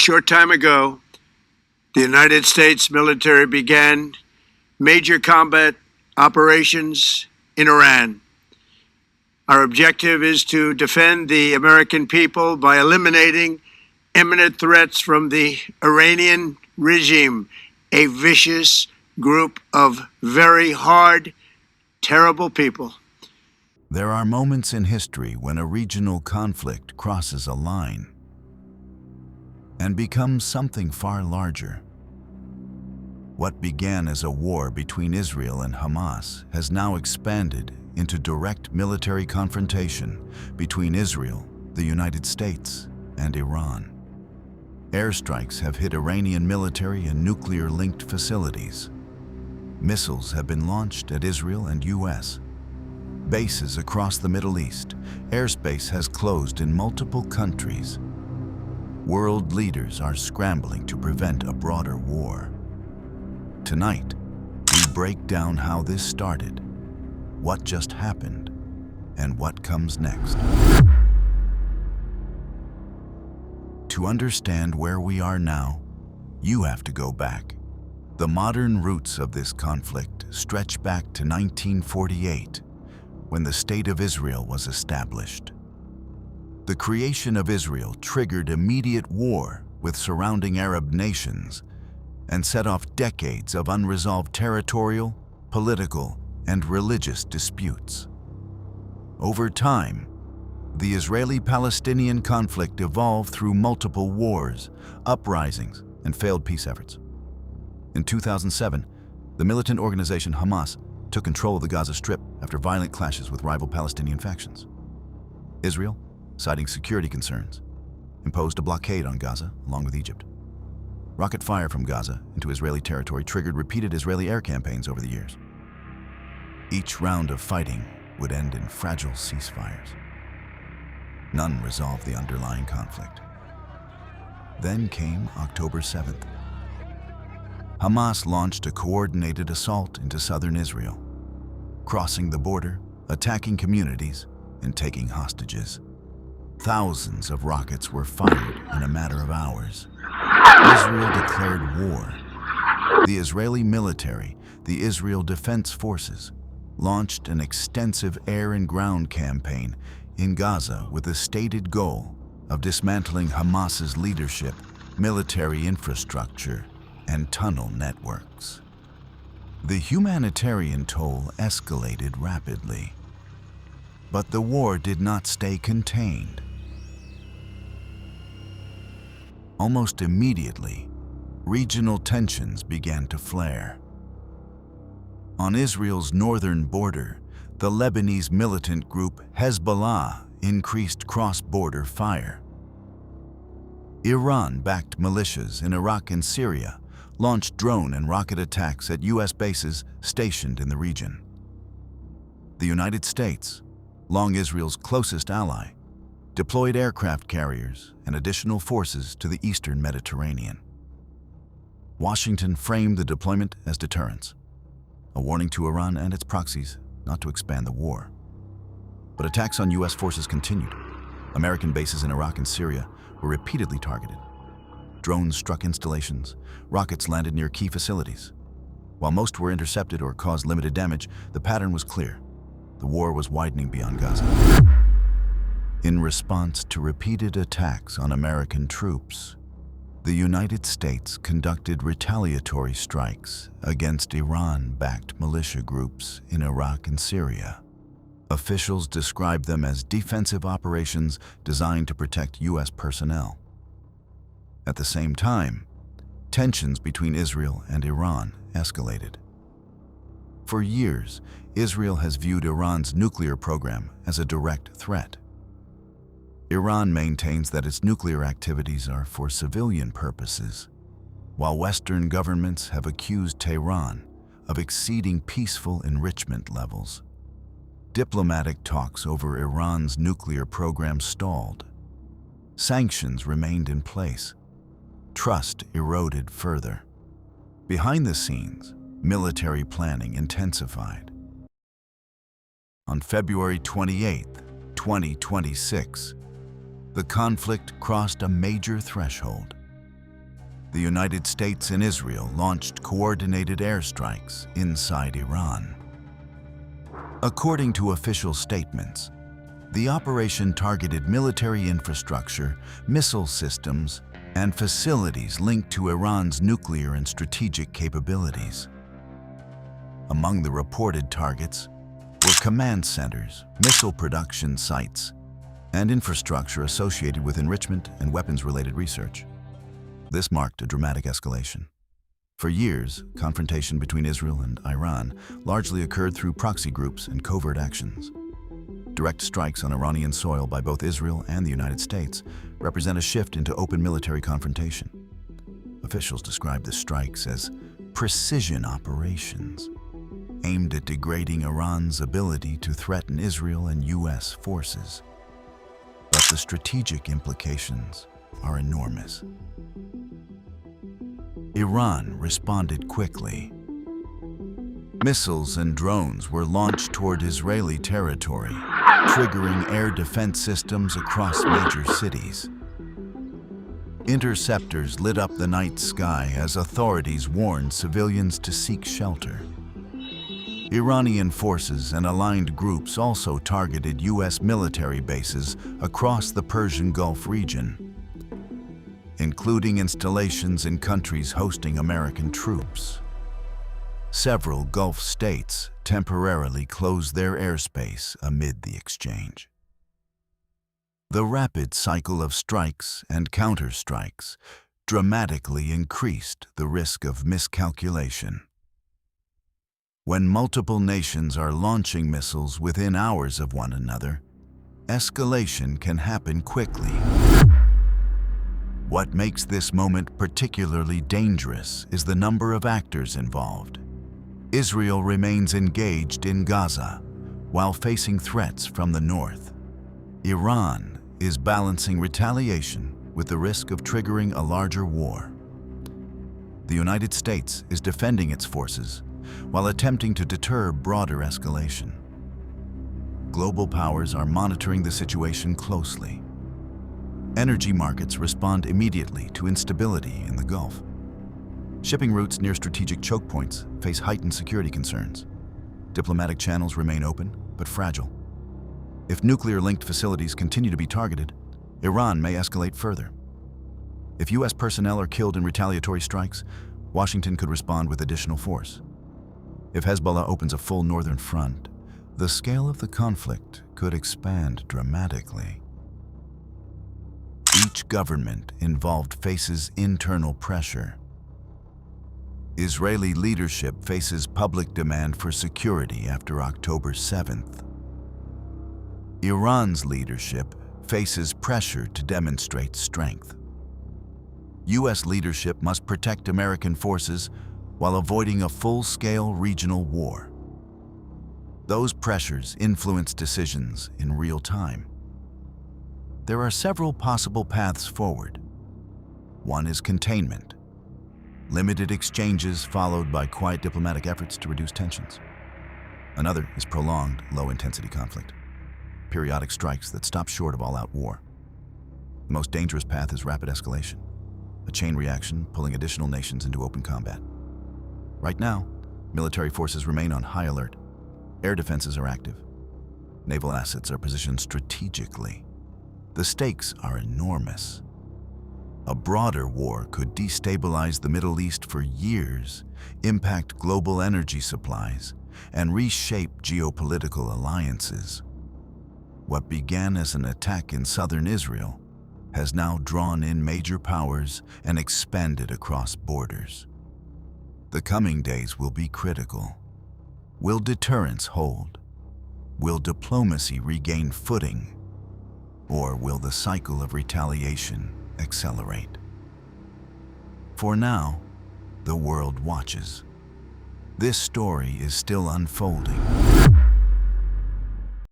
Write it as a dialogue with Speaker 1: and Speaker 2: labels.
Speaker 1: short time ago, the United States military began major combat operations in Iran. Our objective is to defend the American people by eliminating imminent threats from the Iranian regime, a vicious group of very hard, terrible people.
Speaker 2: There are moments in history when a regional conflict crosses a line and becomes something far larger. What began as a war between Israel and Hamas has now expanded into direct military confrontation between Israel, the United States, and Iran. Airstrikes have hit Iranian military and nuclear-linked facilities. Missiles have been launched at Israel and U.S. Bases across the Middle East. Airspace has closed in multiple countries. World leaders are scrambling to prevent a broader war. Tonight, we break down how this started, what just happened, and what comes next. To understand where we are now, you have to go back. The modern roots of this conflict stretch back to 1948, when the State of Israel was established. The creation of Israel triggered immediate war with surrounding Arab nations and set off decades of unresolved territorial, political, and religious disputes. Over time, the Israeli-Palestinian conflict evolved through multiple wars, uprisings, and failed peace efforts. In 2007, the militant organization Hamas took control of the Gaza Strip after violent clashes with rival Palestinian factions. Israel, citing security concerns, imposed a blockade on Gaza along with Egypt. Rocket fire from Gaza into Israeli territory triggered repeated Israeli air campaigns over the years. Each round of fighting would end in fragile ceasefires. None resolved the underlying conflict. Then came October 7th. Hamas launched a coordinated assault into southern Israel, crossing the border, attacking communities, and taking hostages. Thousands of rockets were fired in a matter of hours. Israel declared war. The Israeli military, the Israel Defense Forces, launched an extensive air and ground campaign in Gaza with the stated goal of dismantling Hamas's leadership, military infrastructure, and tunnel networks. The humanitarian toll escalated rapidly, but the war did not stay contained. Almost immediately, regional tensions began to flare. On Israel's northern border, the Lebanese militant group Hezbollah increased cross-border fire. Iran-backed militias in Iraq and Syria launched drone and rocket attacks at U.S. bases stationed in the region. The United States, long Israel's closest ally, deployed aircraft carriers and additional forces to the eastern Mediterranean. Washington framed the deployment as deterrence, a warning to Iran and its proxies not to expand the war. But attacks on U.S. forces continued. American bases in Iraq and Syria were repeatedly targeted. Drones struck installations, rockets landed near key facilities. While most were intercepted or caused limited damage, the pattern was clear. The war was widening beyond Gaza. In response to repeated attacks on American troops, the United States conducted retaliatory strikes against Iran-backed militia groups in Iraq and Syria. Officials described them as defensive operations designed to protect U.S. personnel. At the same time, tensions between Israel and Iran escalated. For years, Israel has viewed Iran's nuclear program as a direct threat. Iran maintains that its nuclear activities are for civilian purposes, while Western governments have accused Tehran of exceeding peaceful enrichment levels. Diplomatic talks over Iran's nuclear program stalled. Sanctions remained in place. Trust eroded further. Behind the scenes, military planning intensified. On February 28, 2026, the conflict crossed a major threshold. the United States and Israel launched coordinated airstrikes inside Iran. According to official statements, the operation targeted military infrastructure, missile systems, and facilities linked to Iran's nuclear and strategic capabilities. Among the reported targets were command centers, missile production sites, and infrastructure associated with enrichment and weapons-related research. This marked a dramatic escalation. For years, confrontation between Israel and Iran largely occurred through proxy groups and covert actions. Direct strikes on Iranian soil by both Israel and the United States represent a shift into open military confrontation. Officials describe the strikes as precision operations, aimed at degrading Iran's ability to threaten Israel and U.S. forces. But the strategic implications are enormous. Iran responded quickly. Missiles and drones were launched toward Israeli territory, triggering air defense systems across major cities. Interceptors lit up the night sky as authorities warned civilians to seek shelter. Iranian forces and aligned groups also targeted U.S. military bases across the Persian Gulf region, including installations in countries hosting American troops. Several Gulf states temporarily closed their airspace amid the exchange. The rapid cycle of strikes and counterstrikes dramatically increased the risk of miscalculation. When multiple nations are launching missiles within hours of one another, escalation can happen quickly. What makes this moment particularly dangerous is the number of actors involved. Israel remains engaged in Gaza while facing threats from the north. Iran is balancing retaliation with the risk of triggering a larger war. The United States is defending its forces while attempting to deter broader escalation. Global powers are monitoring the situation closely. Energy markets respond immediately to instability in the Gulf. Shipping routes near strategic choke points face heightened security concerns. Diplomatic channels remain open, but fragile. If nuclear-linked facilities continue to be targeted, Iran may escalate further. If U.S. personnel are killed in retaliatory strikes, Washington could respond with additional force. If Hezbollah opens a full northern front, the scale of the conflict could expand dramatically. Each government involved faces internal pressure. Israeli leadership faces public demand for security after October 7th. Iran's leadership faces pressure to demonstrate strength. U.S. leadership must protect American forces while avoiding a full-scale regional war. Those pressures influence decisions in real time. There are several possible paths forward. One is containment. Limited exchanges followed by quiet diplomatic efforts to reduce tensions. Another is prolonged, low-intensity conflict. Periodic strikes that stop short of all-out war. The most dangerous path is rapid escalation, a chain reaction pulling additional nations into open combat. Right now, military forces remain on high alert. Air defenses are active. Naval assets are positioned strategically. The stakes are enormous. A broader war could destabilize the Middle East for years, impact global energy supplies, and reshape geopolitical alliances. What began as an attack in southern Israel has now drawn in major powers and expanded across borders. The coming days will be critical. Will deterrence hold? Will diplomacy regain footing? Or will the cycle of retaliation accelerate? For now, the world watches. This story is still unfolding.